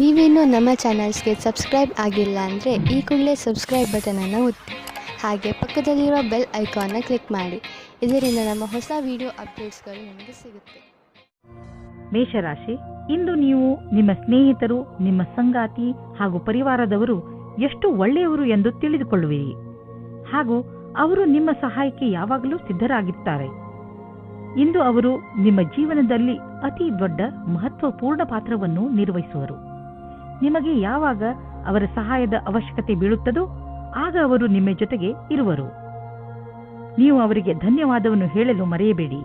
ನೀವೇನೂ ನಮ್ಮ ಚಾನಲ್ಸ್ಗೆ ಸಬ್ಸ್ಕ್ರೈಬ್ ಆಗಿಲ್ಲ ಅಂದರೆ ಈ ಕೂಡಲೇ ಸಬ್ಸ್ಕ್ರೈಬ್ ಬಟನನ್ನು ಒತ್ತಿ, ಹಾಗೆ ಪಕ್ಕದಲ್ಲಿರೋ ಬೆಲ್ ಐಕಾನ್ನ ಕ್ಲಿಕ್ ಮಾಡಿ. ಇದರಿಂದ ನಮ್ಮ ಹೊಸ ವಿಡಿಯೋ ಅಪ್ಡೇಟ್ಸ್ಗಳು ನಿಮಗೆ ಸಿಗುತ್ತೆ. ಮೇಷರಾಶಿ, ಇಂದು ನೀವು ನಿಮ್ಮ ಸ್ನೇಹಿತರು, ನಿಮ್ಮ ಸಂಗಾತಿ ಹಾಗೂ ಪರಿವಾರದವರು ಎಷ್ಟು ಒಳ್ಳೆಯವರು ಎಂದು ತಿಳಿದುಕೊಳ್ಳುವಿರಿ ಹಾಗೂ ಅವರು ನಿಮ್ಮ ಸಹಾಯಕ್ಕೆ ಯಾವಾಗಲೂ ಸಿದ್ಧರಾಗಿರ್ತಾರೆ. ಇಂದು ಅವರು ನಿಮ್ಮ ಜೀವನದಲ್ಲಿ ಅತಿ ದೊಡ್ಡ ಮಹತ್ವಪೂರ್ಣ ಪಾತ್ರವನ್ನು ನಿರ್ವಹಿಸುವರು. ನಿಮಗೆ ಯಾವಾಗ ಅವರ ಸಹಾಯದ ಅವಶ್ಯಕತೆ ಬೀಳುತ್ತದೋ ಆಗ ಅವರು ನಿಮ್ಮ ಜೊತೆಗೆ ಇರುವರು. ನೀವು ಅವರಿಗೆ ಧನ್ಯವಾದವನ್ನು ಹೇಳಲು ಮರೆಯಬೇಡಿ.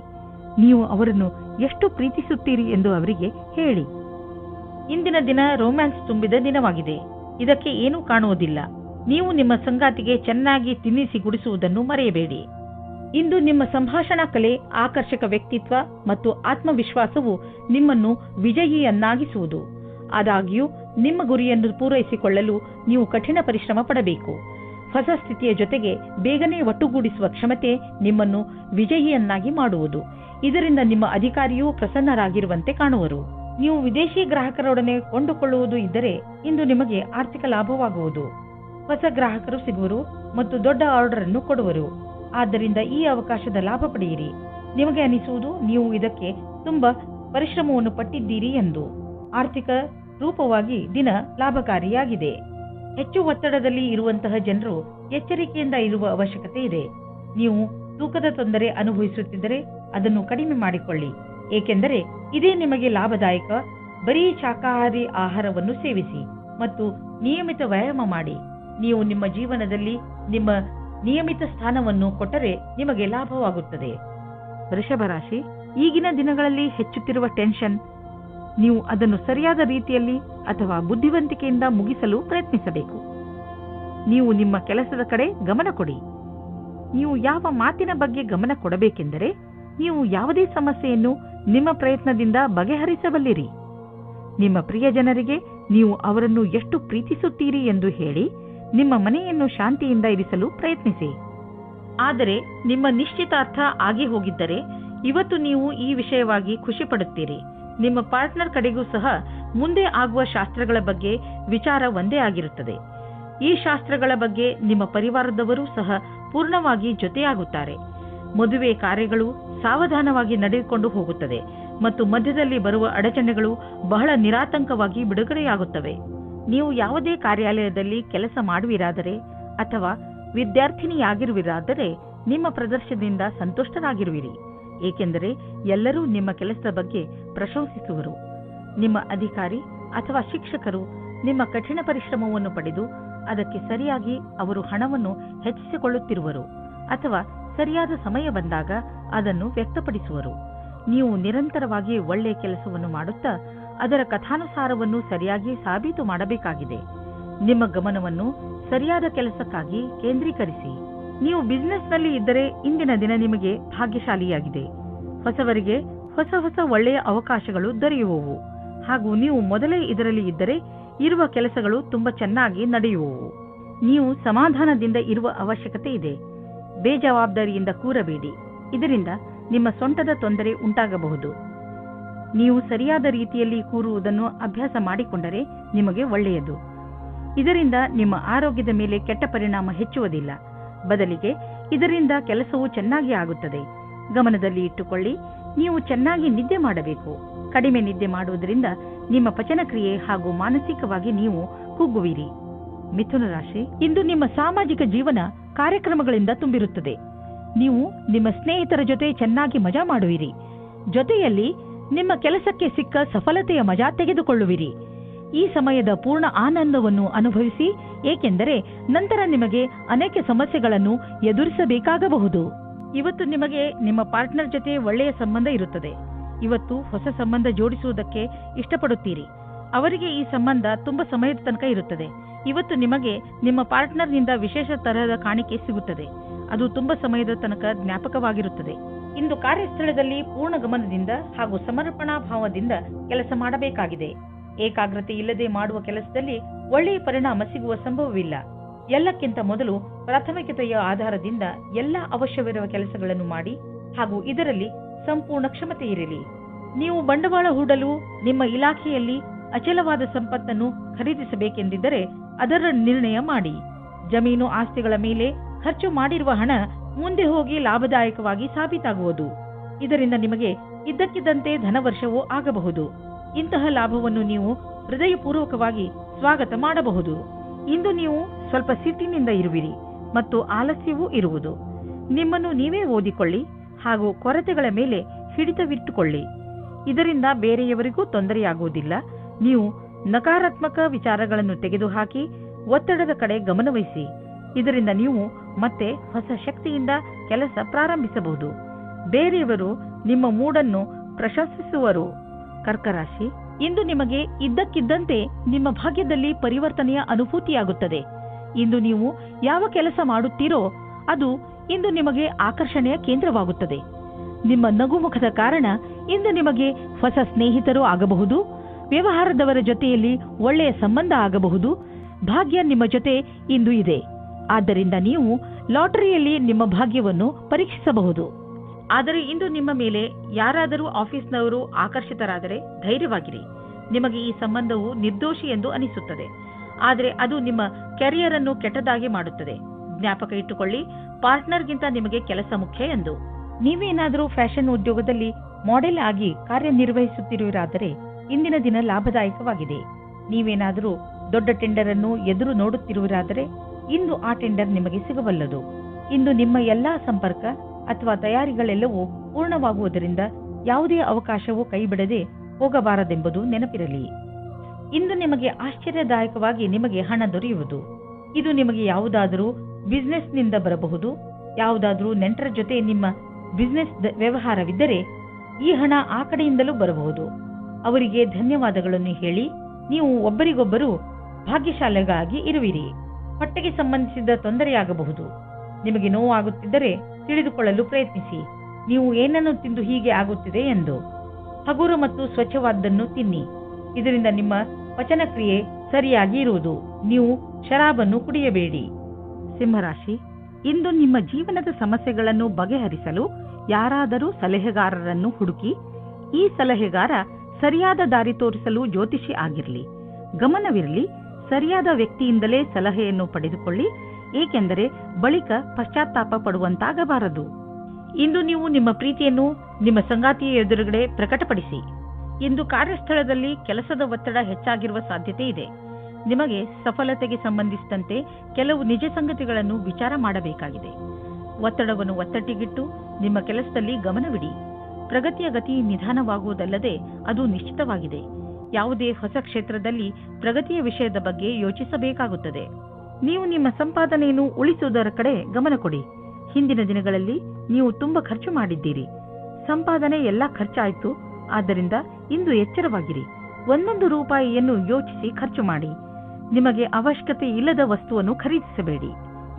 ನೀವು ಅವರನ್ನು ಎಷ್ಟು ಪ್ರೀತಿಸುತ್ತೀರಿ ಎಂದು ಅವರಿಗೆ ಹೇಳಿ. ಇಂದಿನ ದಿನ ರೊಮ್ಯಾನ್ಸ್ ತುಂಬಿದ ದಿನವಾಗಿದೆ. ಇದಕ್ಕೆ ಏನೂ ಕಾಣುವುದಿಲ್ಲ. ನೀವು ನಿಮ್ಮ ಸಂಗಾತಿಗೆ ಚೆನ್ನಾಗಿ ತಿನ್ನಿಸಿ ಗುಡಿಸುವುದನ್ನು ಮರೆಯಬೇಡಿ. ಇಂದು ನಿಮ್ಮ ಸಂಭಾಷಣಾ ಕಲೆ, ಆಕರ್ಷಕ ವ್ಯಕ್ತಿತ್ವ ಮತ್ತು ಆತ್ಮವಿಶ್ವಾಸವು ನಿಮ್ಮನ್ನು ವಿಜಯಿಯನ್ನಾಗಿಸುವುದು. ಆದಾಗ್ಯೂ ನಿಮ್ಮ ಗುರಿಯನ್ನು ಪೂರೈಸಿಕೊಳ್ಳಲು ನೀವು ಕಠಿಣ ಪರಿಶ್ರಮ ಪಡಬೇಕು. ಹೊಸ ಸ್ಥಿತಿಯ ಜೊತೆಗೆ ಬೇಗನೆ ಒಟ್ಟುಗೂಡಿಸುವ ಕ್ಷಮತೆ ನಿಮ್ಮನ್ನು ವಿಜಯಿಯನ್ನಾಗಿ ಮಾಡುವುದು. ಇದರಿಂದ ನಿಮ್ಮ ಅಧಿಕಾರಿಯೂ ಪ್ರಸನ್ನರಾಗಿರುವಂತೆ ಕಾಣುವರು. ನೀವು ವಿದೇಶಿ ಗ್ರಾಹಕರೊಡನೆ ಕೊಂಡುಕೊಳ್ಳುವುದು ಇದ್ದರೆ ಇಂದು ನಿಮಗೆ ಆರ್ಥಿಕ ಲಾಭವಾಗುವುದು. ಹೊಸ ಗ್ರಾಹಕರು ಸಿಗುವರು ಮತ್ತು ದೊಡ್ಡ ಆರ್ಡರ್ ಅನ್ನು ಕೊಡುವರು. ಆದ್ದರಿಂದ ಈ ಅವಕಾಶದ ಲಾಭ ಪಡೆಯಿರಿ. ನಿಮಗೆ ಅನಿಸುವುದು ನೀವು ಇದಕ್ಕೆ ತುಂಬಾ ಪರಿಶ್ರಮವನ್ನು ಪಟ್ಟಿದ್ದೀರಿ ಎಂದು. ಆರ್ಥಿಕ ರೂಪವಾಗಿ ದಿನ ಲಾಭಕಾರಿಯಾಗಿದೆ. ಹೆಚ್ಚು ಒತ್ತಡದಲ್ಲಿ ಇರುವಂತಹ ಜನರು ಎಚ್ಚರಿಕೆಯಿಂದ ಇರುವ ಅವಶ್ಯಕತೆ ಇದೆ. ನೀವು ತೂಕದ ತೊಂದರೆ ಅನುಭವಿಸುತ್ತಿದ್ದರೆ ಅದನ್ನು ಕಡಿಮೆ ಮಾಡಿಕೊಳ್ಳಿ, ಏಕೆಂದರೆ ಇದೇ ನಿಮಗೆ ಲಾಭದಾಯಕ. ಬರೀ ಶಾಕಾಹಾರಿ ಆಹಾರವನ್ನು ಸೇವಿಸಿ ಮತ್ತು ನಿಯಮಿತ ವ್ಯಾಯಾಮ ಮಾಡಿ. ನೀವು ನಿಮ್ಮ ಜೀವನದಲ್ಲಿ ನಿಮ್ಮ ನಿಯಮಿತ ಸ್ಥಾನವನ್ನು ಕೊಟ್ಟರೆ ನಿಮಗೆ ಲಾಭವಾಗುತ್ತದೆ. ವೃಷಭ ರಾಶಿ, ಈಗಿನ ದಿನಗಳಲ್ಲಿ ಹೆಚ್ಚುತ್ತಿರುವ ಟೆನ್ಷನ್, ನೀವು ಅದನ್ನು ಸರಿಯಾದ ರೀತಿಯಲ್ಲಿ ಅಥವಾ ಬುದ್ಧಿವಂತಿಕೆಯಿಂದ ಮುಗಿಸಲು ಪ್ರಯತ್ನಿಸಬೇಕು. ನೀವು ನಿಮ್ಮ ಕೆಲಸದ ಕಡೆ ಗಮನ ಕೊಡಿ. ನೀವು ಯಾವ ಮಾತಿನ ಬಗ್ಗೆ ಗಮನ ಕೊಡಬೇಕೆಂದರೆ, ನೀವು ಯಾವುದೇ ಸಮಸ್ಯೆಯನ್ನು ನಿಮ್ಮ ಪ್ರಯತ್ನದಿಂದ ಬಗೆಹರಿಸಬಲ್ಲಿರಿ. ನಿಮ್ಮ ಪ್ರಿಯ ಜನರಿಗೆ ನೀವು ಅವರನ್ನು ಎಷ್ಟು ಪ್ರೀತಿಸುತ್ತೀರಿ ಎಂದು ಹೇಳಿ ನಿಮ್ಮ ಮನೆಯನ್ನು ಶಾಂತಿಯಿಂದ ಇರಿಸಲು ಪ್ರಯತ್ನಿಸಿ. ಆದರೆ ನಿಮ್ಮ ನಿಶ್ಚಿತಾರ್ಥ ಆಗಿ ಹೋಗಿದ್ದರೆ ಇವತ್ತು ನೀವು ಈ ವಿಷಯವಾಗಿ ಖುಷಿ ಪಡುತ್ತೀರಿ. ನಿಮ್ಮ ಪಾರ್ಟ್ನರ್ ಕಡೆಗೂ ಸಹ ಮುಂದೆ ಆಗುವ ಶಾಸ್ತ್ರಗಳ ಬಗ್ಗೆ ವಿಚಾರ ಒಂದೇ ಆಗಿರುತ್ತದೆ. ಈ ಶಾಸ್ತ್ರಗಳ ಬಗ್ಗೆ ನಿಮ್ಮ ಪರಿವಾರದವರು ಸಹ ಪೂರ್ಣವಾಗಿ ಜೊತೆಯಾಗುತ್ತಾರೆ. ಮದುವೆ ಕಾರ್ಯಗಳು ಸಾವಧಾನವಾಗಿ ನಡೆದುಕೊಂಡು ಹೋಗುತ್ತದೆ ಮತ್ತು ಮಧ್ಯದಲ್ಲಿ ಬರುವ ಅಡಚಣೆಗಳು ಬಹಳ ನಿರಾತಂಕವಾಗಿ ಬಿಡುಗಡೆಯಾಗುತ್ತವೆ. ನೀವು ಯಾವುದೇ ಕಾರ್ಯಾಲಯದಲ್ಲಿ ಕೆಲಸ ಮಾಡುವಿರಾದರೆ ಅಥವಾ ವಿದ್ಯಾರ್ಥಿನಿಯಾಗಿರುವಿರಾದರೆ ನಿಮ್ಮ ಪ್ರದರ್ಶನದಿಂದ ಸಂತುಷ್ಟರಾಗಿರುವಿರಿ, ಏಕೆಂದರೆ ಎಲ್ಲರೂ ನಿಮ್ಮ ಕೆಲಸದ ಬಗ್ಗೆ ಪ್ರಶಂಸಿಸುವರು. ನಿಮ್ಮ ಅಧಿಕಾರಿ ಅಥವಾ ಶಿಕ್ಷಕರು ನಿಮ್ಮ ಕಠಿಣ ಪರಿಶ್ರಮವನ್ನು ಪಡೆದು ಅದಕ್ಕೆ ಸರಿಯಾಗಿ ಅವರು ಹಣವನ್ನು ಹೆಚ್ಚಿಸಿಕೊಳ್ಳುತ್ತಿರುವರು ಅಥವಾ ಸರಿಯಾದ ಸಮಯ ಬಂದಾಗ ಅದನ್ನು ವ್ಯಕ್ತಪಡಿಸುವರು. ನೀವು ನಿರಂತರವಾಗಿ ಒಳ್ಳೆಯ ಕೆಲಸವನ್ನು ಮಾಡುತ್ತಾ ಅದರ ಕಥಾನುಸಾರವನ್ನು ಸರಿಯಾಗಿ ಸಾಬೀತು ಮಾಡಬೇಕಾಗಿದೆ. ನಿಮ್ಮ ಗಮನವನ್ನು ಸರಿಯಾದ ಕೆಲಸಕ್ಕಾಗಿ ಕೇಂದ್ರೀಕರಿಸಿ. ನೀವು ಬಿಸಿನೆಸ್ನಲ್ಲಿ ಇದ್ದರೆ ಇಂದಿನ ದಿನ ನಿಮಗೆ ಭಾಗ್ಯಶಾಲಿಯಾಗಿದೆ. ಹೊಸವರಿಗೆ ಹೊಸ ಹೊಸ ಒಳ್ಳೆಯ ಅವಕಾಶಗಳು ದೊರೆಯುವವು ಹಾಗೂ ನೀವು ಮೊದಲೇ ಇದರಲ್ಲಿ ಇದ್ದರೆ ಇರುವ ಕೆಲಸಗಳು ತುಂಬಾ ಚೆನ್ನಾಗಿ ನಡೆಯುವವು. ನೀವು ಸಮಾಧಾನದಿಂದ ಇರುವ ಅವಶ್ಯಕತೆ ಇದೆ. ಬೇಜವಾಬ್ದಾರಿಯಿಂದ ಕೂರಬೇಡಿ, ಇದರಿಂದ ನಿಮ್ಮ ಸೊಂಟದ ತೊಂದರೆ ಉಂಟಾಗಬಹುದು. ನೀವು ಸರಿಯಾದ ರೀತಿಯಲ್ಲಿ ಕೂರುವುದನ್ನು ಅಭ್ಯಾಸ ಮಾಡಿಕೊಂಡರೆ ನಿಮಗೆ ಒಳ್ಳೆಯದು. ಇದರಿಂದ ನಿಮ್ಮ ಆರೋಗ್ಯದ ಮೇಲೆ ಕೆಟ್ಟ ಪರಿಣಾಮ ಹೆಚ್ಚುವುದಿಲ್ಲ, ಬದಲಿಗೆ ಇದರಿಂದ ಕೆಲಸವು ಚೆನ್ನಾಗಿ ಆಗುತ್ತದೆ. ಗಮನದಲ್ಲಿ ಇಟ್ಟುಕೊಳ್ಳಿ, ನೀವು ಚೆನ್ನಾಗಿ ನಿದ್ದೆ ಮಾಡಬೇಕು. ಕಡಿಮೆ ನಿದ್ದೆ ಮಾಡುವುದರಿಂದ ನಿಮ್ಮ ಪಚನಕ್ರಿಯೆ ಹಾಗೂ ಮಾನಸಿಕವಾಗಿ ನೀವು ಕುಗ್ಗುವಿರಿ. ಮಿಥುನ ರಾಶಿ, ಇಂದು ನಿಮ್ಮ ಸಾಮಾಜಿಕ ಜೀವನ ಕಾರ್ಯಕ್ರಮಗಳಿಂದ ತುಂಬಿರುತ್ತದೆ. ನೀವು ನಿಮ್ಮ ಸ್ನೇಹಿತರ ಜೊತೆ ಚೆನ್ನಾಗಿ ಮಜಾ ಮಾಡುವಿರಿ. ಜೊತೆಯಲ್ಲಿ ನಿಮ್ಮ ಕೆಲಸಕ್ಕೆ ಸಿಕ್ಕ ಸಫಲತೆಯ ಮಜಾ ತೆಗೆದುಕೊಳ್ಳುವಿರಿ. ಈ ಸಮಯದ ಪೂರ್ಣ ಆನಂದವನ್ನು ಅನುಭವಿಸಿ, ಏಕೆಂದರೆ ನಂತರ ನಿಮಗೆ ಅನೇಕ ಸಮಸ್ಯೆಗಳನ್ನು ಎದುರಿಸಬೇಕಾಗಬಹುದು. ಇವತ್ತು ನಿಮಗೆ ನಿಮ್ಮ ಪಾರ್ಟ್ನರ್ ಜೊತೆ ಒಳ್ಳೆಯ ಸಂಬಂಧ ಇರುತ್ತದೆ. ಇವತ್ತು ಹೊಸ ಸಂಬಂಧ ಜೋಡಿಸುವುದಕ್ಕೆ ಇಷ್ಟಪಡುತ್ತೀರಿ. ಅವರಿಗೆ ಈ ಸಂಬಂಧ ತುಂಬಾ ಸಮಯದ ತನಕ ಇರುತ್ತದೆ. ಇವತ್ತು ನಿಮಗೆ ನಿಮ್ಮ ಪಾರ್ಟ್ನರ್ನಿಂದ ವಿಶೇಷ ತರಹದ ಕಾಣಿಕೆ ಸಿಗುತ್ತದೆ. ಅದು ತುಂಬಾ ಸಮಯದ ತನಕ ಜ್ಞಾಪಕವಾಗಿರುತ್ತದೆ. ಇಂದು ಕಾರ್ಯಸ್ಥಳದಲ್ಲಿ ಪೂರ್ಣ ಗಮನದಿಂದ ಹಾಗೂ ಸಮರ್ಪಣಾ ಭಾವದಿಂದ ಕೆಲಸ ಮಾಡಬೇಕಾಗಿದೆ. ಏಕಾಗ್ರತೆ ಇಲ್ಲದೆ ಮಾಡುವ ಕೆಲಸದಲ್ಲಿ ಒಳ್ಳೆಯ ಪರಿಣಾಮ ಸಿಗುವ ಸಂಭವವಿಲ್ಲ. ಎಲ್ಲಕ್ಕಿಂತ ಮೊದಲು ಪ್ರಾಥಮಿಕತೆಯ ಆಧಾರದಿಂದ ಎಲ್ಲ ಅವಶ್ಯವಿರುವ ಕೆಲಸಗಳನ್ನು ಮಾಡಿ ಹಾಗೂ ಇದರಲ್ಲಿ ಸಂಪೂರ್ಣ ಕ್ಷಮತೆ ಇರಲಿ. ನೀವು ಬಂಡವಾಳ ಹೂಡಲು ನಿಮ್ಮ ಇಲಾಖೆಯಲ್ಲಿ ಅಚಲವಾದ ಸಂಪತ್ತನ್ನು ಖರೀದಿಸಬೇಕೆಂದಿದ್ದರೆ ಅದರ ನಿರ್ಣಯ ಮಾಡಿ. ಜಮೀನು ಆಸ್ತಿಗಳ ಮೇಲೆ ಖರ್ಚು ಮಾಡಿರುವ ಹಣ ಮುಂದೆ ಹೋಗಿ ಲಾಭದಾಯಕವಾಗಿ ಸಾಬೀತಾಗುವುದು. ಇದರಿಂದ ನಿಮಗೆ ಇದ್ದಕ್ಕಿದ್ದಂತೆ ಧನವರ್ಷವೂ ಆಗಬಹುದು. ಇಂತಹ ಲಾಭವನ್ನು ನೀವು ಹೃದಯಪೂರ್ವಕವಾಗಿ ಸ್ವಾಗತ ಮಾಡಬಹುದು. ಇಂದು ನೀವು ಸ್ವಲ್ಪ ಸಿಟ್ಟಿನಿಂದ ಇರುವಿರಿ ಮತ್ತು ಆಲಸ್ಯವೂ ಇರುವುದು. ನಿಮ್ಮನ್ನು ನೀವೇ ಓದಿಕೊಳ್ಳಿ ಹಾಗೂ ಕೊರತೆಗಳ ಮೇಲೆ ಹಿಡಿತವಿಟ್ಟುಕೊಳ್ಳಿ. ಇದರಿಂದ ಬೇರೆಯವರಿಗೂ ತೊಂದರೆಯಾಗುವುದಿಲ್ಲ. ನೀವು ನಕಾರಾತ್ಮಕ ವಿಚಾರಗಳನ್ನು ತೆಗೆದುಹಾಕಿ ಒತ್ತಡದ ಕಡೆ ಗಮನವಹಿಸಿ. ಇದರಿಂದ ನೀವು ಮತ್ತೆ ಹೊಸ ಶಕ್ತಿಯಿಂದ ಕೆಲಸ ಪ್ರಾರಂಭಿಸಬಹುದು. ಬೇರೆಯವರು ನಿಮ್ಮ ಮೂಡನ್ನು ಪ್ರಶಂಸಿಸುವರು. ಕರ್ಕರಾಶಿ, ಇಂದು ನಿಮಗೆ ಇದ್ದಕ್ಕಿದ್ದಂತೆ ನಿಮ್ಮ ಭಾಗ್ಯದಲ್ಲಿ ಪರಿವರ್ತನೆಯ ಅನುಭೂತಿಯಾಗುತ್ತದೆ. ಇಂದು ನೀವು ಯಾವ ಕೆಲಸ ಮಾಡುತ್ತೀರೋ ಅದು ಇಂದು ನಿಮಗೆ ಆಕರ್ಷಣೆಯ ಕೇಂದ್ರವಾಗುತ್ತದೆ. ನಿಮ್ಮ ನಗುಮುಖದ ಕಾರಣ ಇಂದು ನಿಮಗೆ ಹೊಸ ಸ್ನೇಹಿತರು ಆಗಬಹುದು. ವ್ಯವಹಾರದವರ ಜೊತೆಯಲ್ಲಿ ಒಳ್ಳೆಯ ಸಂಬಂಧ ಆಗಬಹುದು. ಭಾಗ್ಯ ನಿಮ್ಮ ಜೊತೆ ಇಂದು ಇದೆ. ಆದ್ದರಿಂದ ನೀವು ಲಾಟರಿಯಲ್ಲಿ ನಿಮ್ಮ ಭಾಗ್ಯವನ್ನು ಪರೀಕ್ಷಿಸಬಹುದು. ಆದರೆ ಇಂದು ನಿಮ್ಮ ಮೇಲೆ ಯಾರಾದರೂ ಆಫೀಸ್ನವರು ಆಕರ್ಷಿತರಾದರೆ ಧೈರ್ಯವಾಗಿರಿ. ನಿಮಗೆ ಈ ಸಂಬಂಧವು ನಿರ್ದೋಷಿ ಎಂದು ಅನಿಸುತ್ತದೆ, ಆದರೆ ಅದು ನಿಮ್ಮ ಕೆರಿಯರ್ ಅನ್ನು ಕೆಟ್ಟದಾಗಿ ಮಾಡುತ್ತದೆ. ಜ್ಞಾಪಕ ಇಟ್ಟುಕೊಳ್ಳಿ, ಪಾರ್ಟ್ನರ್ಗಿಂತ ನಿಮಗೆ ಕೆಲಸ ಮುಖ್ಯ ಎಂದು. ನೀವೇನಾದರೂ ಫ್ಯಾಷನ್ ಉದ್ಯೋಗದಲ್ಲಿ ಮಾಡೆಲ್ ಆಗಿ ಕಾರ್ಯನಿರ್ವಹಿಸುತ್ತಿರುವಿರಾದರೆ ಇಂದಿನ ದಿನ ಲಾಭದಾಯಕವಾಗಿದೆ. ನೀವೇನಾದರೂ ದೊಡ್ಡ ಟೆಂಡರ್ ಅನ್ನು ಎದುರು ನೋಡುತ್ತಿರುವಿರಾದರೆ ಇಂದು ಆ ಟೆಂಡರ್ ನಿಮಗೆ ಸಿಗಬಲ್ಲದು. ಇಂದು ನಿಮ್ಮ ಎಲ್ಲಾ ಸಂಪರ್ಕ ಅಥವಾ ತಯಾರಿಗಳೆಲ್ಲವೂ ಪೂರ್ಣವಾಗುವುದರಿಂದ ಯಾವುದೇ ಅವಕಾಶವೂ ಕೈಬಿಡದೆ ಹೋಗಬಾರದೆಂಬುದು ನೆನಪಿರಲಿ. ಇಂದು ನಿಮಗೆ ಆಶ್ಚರ್ಯದಾಯಕವಾಗಿ ನಿಮಗೆ ಹಣ ದೊರೆಯುವುದು. ಇದು ನಿಮಗೆ ಯಾವುದಾದರೂ ಬಿಸಿನೆಸ್ನಿಂದ ಬರಬಹುದು. ಯಾವುದಾದರೂ ನೆಂಟರ ಜೊತೆ ನಿಮ್ಮ ಬಿಸಿನೆಸ್ ವ್ಯವಹಾರವಿದ್ದರೆ ಈ ಹಣ ಆ ಕಡೆಯಿಂದಲೂ ಬರಬಹುದು. ಅವರಿಗೆ ಧನ್ಯವಾದಗಳನ್ನು ಹೇಳಿ ನೀವು ಒಬ್ಬರಿಗೊಬ್ಬರು ಭಾಗ್ಯಶಾಲಿಗಳಾಗಿ ಇರುವಿರಿ. ಹೊಟ್ಟೆಗೆ ಸಂಬಂಧಿಸಿದ ತೊಂದರೆಯಾಗಬಹುದು. ನಿಮಗೆ ನೋವಾಗುತ್ತಿದ್ದರೆ ತಿಳಿದುಕೊಳ್ಳಲು ಪ್ರಯತ್ನಿಸಿ. ನೀವು ಏನನ್ನು ತಿಂದು ಹೀಗೆ ಆಗುತ್ತಿದೆ ಎಂದು. ಹಗುರ ಮತ್ತು ಸ್ವಚ್ಛವಾದ್ದನ್ನು ತಿನ್ನಿ. ಇದರಿಂದ ನಿಮ್ಮ ಪಚನಕ್ರಿಯೆ ಸರಿಯಾಗಿ ಇರುವುದು. ನೀವು ಶರಾಬನ್ನು ಕುಡಿಯಬೇಡಿ. ಸಿಂಹರಾಶಿ, ಇಂದು ನಿಮ್ಮ ಜೀವನದ ಸಮಸ್ಯೆಗಳನ್ನು ಬಗೆಹರಿಸಲು ಯಾರಾದರೂ ಸಲಹೆಗಾರರನ್ನು ಹುಡುಕಿ. ಈ ಸಲಹೆಗಾರ ಸರಿಯಾದ ದಾರಿ ತೋರಿಸಲು ಜ್ಯೋತಿಷಿ ಆಗಿರಲಿ. ಗಮನವಿರಲಿ, ಸರಿಯಾದ ವ್ಯಕ್ತಿಯಿಂದಲೇ ಸಲಹೆಯನ್ನು ಪಡೆದುಕೊಳ್ಳಿ, ಏಕೆಂದರೆ ಬಳಿಕ ಪಶ್ಚಾತ್ತಾಪ ಪಡುವಂತಾಗಬಾರದು. ಇಂದು ನೀವು ನಿಮ್ಮ ಪ್ರೀತಿಯನ್ನು ನಿಮ್ಮ ಸಂಗಾತಿಯ ಎದುರುಗಡೆ ಪ್ರಕಟಪಡಿಸಿ. ಇಂದು ಕಾರ್ಯಸ್ಥಳದಲ್ಲಿ ಕೆಲಸದ ಒತ್ತಡ ಹೆಚ್ಚಾಗಿರುವ ಸಾಧ್ಯತೆ ಇದೆ. ನಿಮಗೆ ಸಫಲತೆಗೆ ಸಂಬಂಧಿಸಿದಂತೆ ಕೆಲವು ನಿಜ ಸಂಗತಿಗಳನ್ನು ವಿಚಾರ ಮಾಡಬೇಕಾಗಿದೆ. ಒತ್ತಡವನ್ನು ಒತ್ತಟ್ಟಿಗಿಟ್ಟು ನಿಮ್ಮ ಕೆಲಸದಲ್ಲಿ ಗಮನವಿಡಿ. ಪ್ರಗತಿಯ ಗತಿ ನಿಧಾನವಾಗುವುದಲ್ಲದೆ ಅದು ನಿಶ್ಚಿತವಾಗಿದೆ. ಯಾವುದೇ ಹೊಸ ಕ್ಷೇತ್ರದಲ್ಲಿ ಪ್ರಗತಿಯ ವಿಷಯದ ಬಗ್ಗೆ ಯೋಚಿಸಬೇಕಾಗುತ್ತದೆ. ನೀವು ನಿಮ್ಮ ಸಂಪಾದನೆಯನ್ನು ಉಳಿಸುವುದರ ಕಡೆ ಗಮನ ಕೊಡಿ. ಹಿಂದಿನ ದಿನಗಳಲ್ಲಿ ನೀವು ತುಂಬಾ ಖರ್ಚು ಮಾಡಿದ್ದೀರಿ. ಸಂಪಾದನೆ ಎಲ್ಲ ಖರ್ಚಾಯಿತು. ಆದ್ದರಿಂದ ಇಂದು ಎಚ್ಚರವಾಗಿರಿ. ಒಂದೊಂದು ರೂಪಾಯಿಯನ್ನು ಯೋಚಿಸಿ ಖರ್ಚು ಮಾಡಿ. ನಿಮಗೆ ಅವಶ್ಯಕತೆ ಇಲ್ಲದ ವಸ್ತುವನ್ನು ಖರೀದಿಸಬೇಡಿ.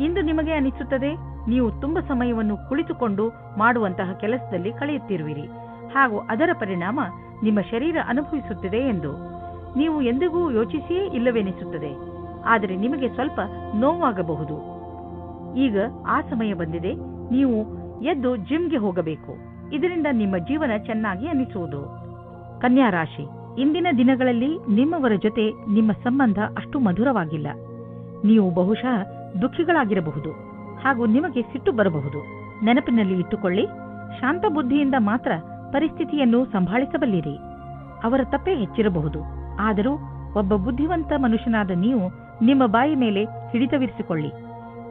ಇಂದು ನಿಮಗೆ ಅನಿಸುತ್ತದೆ ನೀವು ತುಂಬಾ ಸಮಯವನ್ನು ಕುಳಿತುಕೊಂಡು ಮಾಡುವಂತಹ ಕೆಲಸದಲ್ಲಿ ಕಳೆಯುತ್ತಿರುವಿರಿ ಹಾಗೂ ಅದರ ಪರಿಣಾಮ ನಿಮ್ಮ ಶರೀರ ಅನುಭವಿಸುತ್ತಿದೆ ಎಂದು. ನೀವು ಎಂದಿಗೂ ಯೋಚಿಸಿಯೇ ಇಲ್ಲವೆನಿಸುತ್ತದೆ. ಆದರೆ ನಿಮಗೆ ಸ್ವಲ್ಪ ನೋವಾಗಬಹುದು. ಈಗ ಆ ಸಮಯ ಬಂದಿದೆ. ನೀವು ಎದ್ದು ಜಿಮ್ಗೆ ಹೋಗಬೇಕು. ಇದರಿಂದ ನಿಮ್ಮ ಜೀವನ ಚೆನ್ನಾಗಿ ಅನಿಸುವುದು. ಕನ್ಯಾ ರಾಶಿ, ಇಂದಿನ ದಿನಗಳಲ್ಲಿ ನಿಮ್ಮವರ ಜೊತೆ ನಿಮ್ಮ ಸಂಬಂಧ ಅಷ್ಟು ಮಧುರವಾಗಿಲ್ಲ. ನೀವು ಬಹುಶಃ ದುಃಖಿಗಳಾಗಿರಬಹುದು ಹಾಗೂ ನಿಮಗೆ ಸಿಟ್ಟು ಬರಬಹುದು. ನೆನಪಿನಲ್ಲಿ ಇಟ್ಟುಕೊಳ್ಳಿ, ಶಾಂತ ಬುದ್ಧಿಯಿಂದ ಮಾತ್ರ ಪರಿಸ್ಥಿತಿಯನ್ನು ಸಂಭಾಳಿಸಬಲ್ಲಿರಿ. ಅವರ ತಪ್ಪೇ ಹೆಚ್ಚಿರಬಹುದು, ಆದರೂ ಒಬ್ಬ ಬುದ್ಧಿವಂತ ಮನುಷ್ಯನಾದ ನೀವು ನಿಮ್ಮ ಬಾಯಿ ಮೇಲೆ ಹಿಡಿತವಿರಿಸಿಕೊಳ್ಳಿ.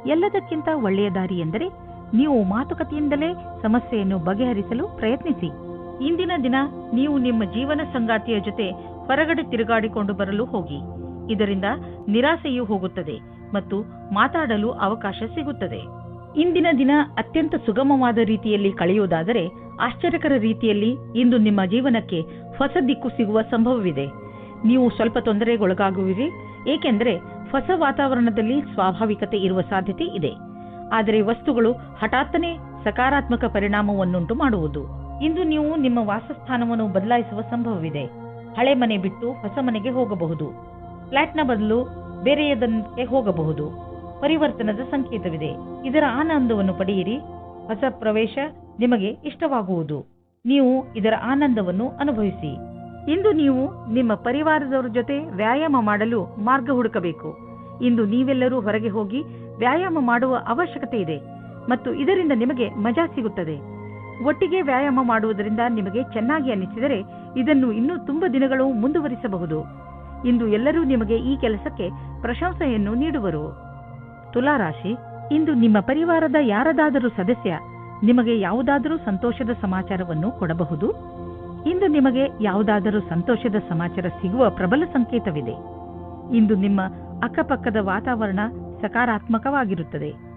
ಎಲ್ಲದಕ್ಕಿಂತ ಒಳ್ಳೆಯ ದಾರಿ ಎಂದರೆ ನೀವು ಮಾತುಕತೆಯಿಂದಲೇ ಸಮಸ್ಯೆಯನ್ನು ಬಗೆಹರಿಸಲು ಪ್ರಯತ್ನಿಸಿ. ಇಂದಿನ ದಿನ ನೀವು ನಿಮ್ಮ ಜೀವನ ಸಂಗಾತಿಯ ಜೊತೆ ಹೊರಗಡೆ ತಿರುಗಾಡಿಕೊಂಡು ಬರಲು ಹೋಗಿ. ಇದರಿಂದ ನಿರಾಸೆಯೂ ಹೋಗುತ್ತದೆ ಮತ್ತು ಮಾತಾಡಲು ಅವಕಾಶ ಸಿಗುತ್ತದೆ. ಇಂದಿನ ದಿನ ಅತ್ಯಂತ ಸುಗಮವಾದ ರೀತಿಯಲ್ಲಿ ಕಳೆಯುವುದಾದರೆ ಆಶ್ಚರ್ಯಕರ ರೀತಿಯಲ್ಲಿ ಇಂದು ನಿಮ್ಮ ಜೀವನಕ್ಕೆ ಹೊಸ ದಿಕ್ಕು ಸಿಗುವ ಸಂಭವವಿದೆ. ನೀವು ಸ್ವಲ್ಪ ತೊಂದರೆಗೊಳಗಾಗುವಿರಿ, ಏಕೆಂದರೆ ಹೊಸ ವಾತಾವರಣದಲ್ಲಿ ಸ್ವಾಭಾವಿಕತೆ ಇರುವ ಸಾಧ್ಯತೆ ಇದೆ. ಆದರೆ ವಸ್ತುಗಳು ಹಠಾತ್ತನೆ ಸಕಾರಾತ್ಮಕ ಪರಿಣಾಮವನ್ನುಂಟು ಮಾಡುವುದು. ಇಂದು ನೀವು ನಿಮ್ಮ ವಾಸಸ್ಥಾನವನ್ನು ಬದಲಾಯಿಸುವ ಸಂಭವವಿದೆ. ಹಳೆ ಮನೆ ಬಿಟ್ಟು ಹೊಸ ಮನೆಗೆ ಹೋಗಬಹುದು. ಫ್ಲಾಟ್ನ ಬದಲು ಬೇರೆಯದಕ್ಕೆ ಹೋಗಬಹುದು. ಪರಿವರ್ತನದ ಸಂಕೇತವಿದೆ. ಇದರ ಆನಂದವನ್ನು ಪಡೆಯಿರಿ. ಹೊಸ ಪ್ರವೇಶ ನಿಮಗೆ ಇಷ್ಟವಾಗುವುದು. ನೀವು ಇದರ ಆನಂದವನ್ನು ಅನುಭವಿಸಿ. ಇಂದು ನೀವು ನಿಮ್ಮ ಪರಿವಾರದವರ ಜೊತೆ ವ್ಯಾಯಾಮ ಮಾಡಲು ಮಾರ್ಗ ಹುಡುಕಬೇಕು. ಇಂದು ನೀವೆಲ್ಲರೂ ಹೊರಗೆ ಹೋಗಿ ವ್ಯಾಯಾಮ ಮಾಡುವ ಅವಶ್ಯಕತೆ ಇದೆ ಮತ್ತು ಇದರಿಂದ ನಿಮಗೆ ಮಜಾ ಸಿಗುತ್ತದೆ. ಒಟ್ಟಿಗೆ ವ್ಯಾಯಾಮ ಮಾಡುವುದರಿಂದ ನಿಮಗೆ ಚೆನ್ನಾಗಿ ಅನಿಸಿದರೆ ಇದನ್ನು ಇನ್ನೂ ತುಂಬ ದಿನಗಳು ಮುಂದುವರಿಸಬಹುದು. ಇಂದು ಎಲ್ಲರೂ ನಿಮಗೆ ಈ ಕೆಲಸಕ್ಕೆ ಪ್ರಶಂಸೆಯನ್ನು ನೀಡುವರು. ತುಲಾರಾಶಿ, ಇಂದು ನಿಮ್ಮ ಪರಿವಾರದ ಯಾರದಾದರೂ ಸದಸ್ಯ ನಿಮಗೆ ಯಾವುದಾದರೂ ಸಂತೋಷದ ಸಮಾಚಾರವನ್ನು ಕೊಡಬಹುದು. ಇಂದು ನಿಮಗೆ ಯಾವುದಾದರೂ ಸಂತೋಷದ ಸಮಾಚಾರ ಸಿಗುವ ಪ್ರಬಲ ಸಂಕೇತವಿದೆ. ಇಂದು ನಿಮ್ಮ ಅಕ್ಕಪಕ್ಕದ ವಾತಾವರಣ ಸಕಾರಾತ್ಮಕವಾಗಿರುತ್ತದೆ.